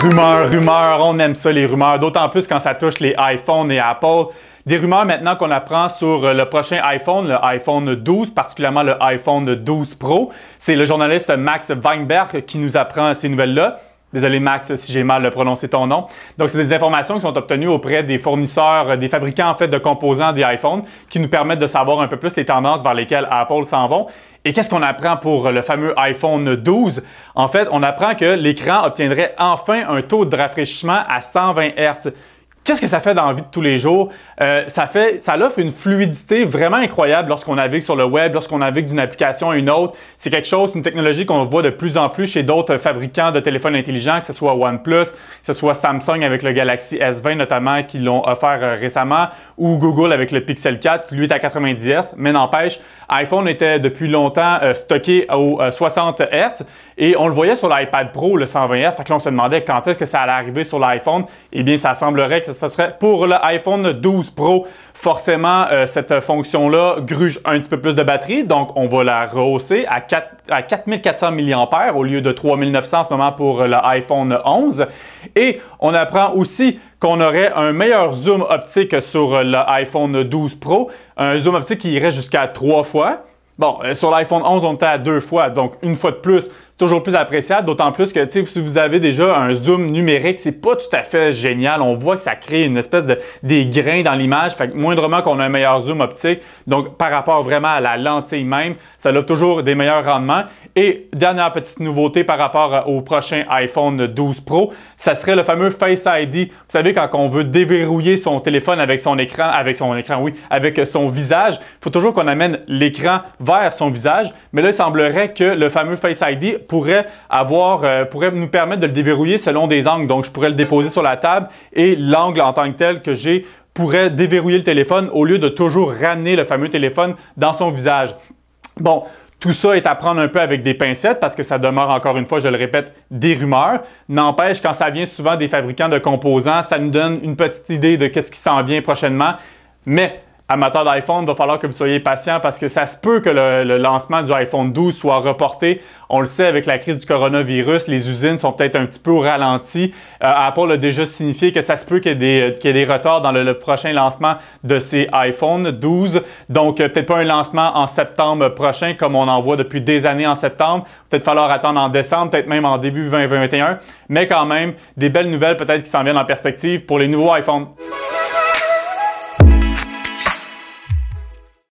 Rumeurs, on aime ça les rumeurs, d'autant plus quand ça touche les iPhones et Apple. Des rumeurs maintenant qu'on apprend sur le prochain iPhone, le iPhone 12, particulièrement le iPhone 12 Pro. C'est le journaliste Max Weinberg qui nous apprend ces nouvelles-là. Désolé Max si j'ai mal prononcé ton nom. Donc c'est des informations qui sont obtenues auprès des fournisseurs, des fabricants en fait de composants des iPhones qui nous permettent de savoir un peu plus les tendances vers lesquelles Apple s'en vont. Et qu'est-ce qu'on apprend pour le fameux iPhone 12? En fait, on apprend que l'écran obtiendrait enfin un taux de rafraîchissement à 120 Hz. Qu'est-ce que ça fait dans la vie de tous les jours? Ça offre une fluidité vraiment incroyable lorsqu'on navigue sur le web, lorsqu'on navigue d'une application à une autre. C'est quelque chose, une technologie qu'on voit de plus en plus chez d'autres fabricants de téléphones intelligents, que ce soit OnePlus, que ce soit Samsung avec le Galaxy S20 notamment, qui l'ont offert récemment, ou Google avec le Pixel 4, qui lui est à 90 Hz. Mais n'empêche, iPhone était depuis longtemps stocké aux 60 Hz et on le voyait sur l'iPad Pro, le 120 Hz. Fait que là, on se demandait quand est-ce que ça allait arriver sur l'iPhone. Eh bien, ça semblerait que ce serait pour l'iPhone 12 Pro. Forcément, cette fonction-là gruge un petit peu plus de batterie, donc on va la rehausser à 4400 mAh au lieu de 3900 en ce moment pour l'iPhone 11. Et on apprend aussi qu'on aurait un meilleur zoom optique sur l'iPhone 12 Pro, un zoom optique qui irait jusqu'à 3 fois. Bon, sur l'iPhone 11, on était à 2 fois, donc une fois de plus, c'est toujours plus appréciable, d'autant plus que si vous avez déjà un zoom numérique, c'est pas tout à fait génial. On voit que ça crée une espèce des grains dans l'image, fait que moindrement qu'on a un meilleur zoom optique, donc par rapport vraiment à la lentille même, ça a toujours des meilleurs rendements. Et dernière petite nouveauté par rapport au prochain iPhone 12 Pro, ça serait le fameux Face ID. Vous savez, quand on veut déverrouiller son téléphone avec son visage, il faut toujours qu'on amène l'écran vers son visage. Mais là, il semblerait que le fameux Face ID pourrait nous permettre de le déverrouiller selon des angles. Donc, je pourrais le déposer sur la table et l'angle en tant que tel que j'ai pourrait déverrouiller le téléphone au lieu de toujours ramener le fameux téléphone dans son visage. Bon, tout ça est à prendre un peu avec des pincettes parce que ça demeure, encore une fois, je le répète, des rumeurs. N'empêche, quand ça vient souvent des fabricants de composants, ça nous donne une petite idée de ce qui s'en vient prochainement. Mais amateurs d'iPhone, il va falloir que vous soyez patients parce que ça se peut que le lancement du iPhone 12 soit reporté. On le sait, avec la crise du coronavirus, les usines sont peut-être un petit peu au ralenti. Apple a déjà signifié que ça se peut qu'il y ait des retards dans le prochain lancement de ces iPhone 12. Donc, peut-être pas un lancement en septembre prochain comme on en voit depuis des années en septembre. Peut-être falloir attendre en décembre, peut-être même en début 2021. Mais quand même, des belles nouvelles peut-être qui s'en viennent en perspective pour les nouveaux iPhones.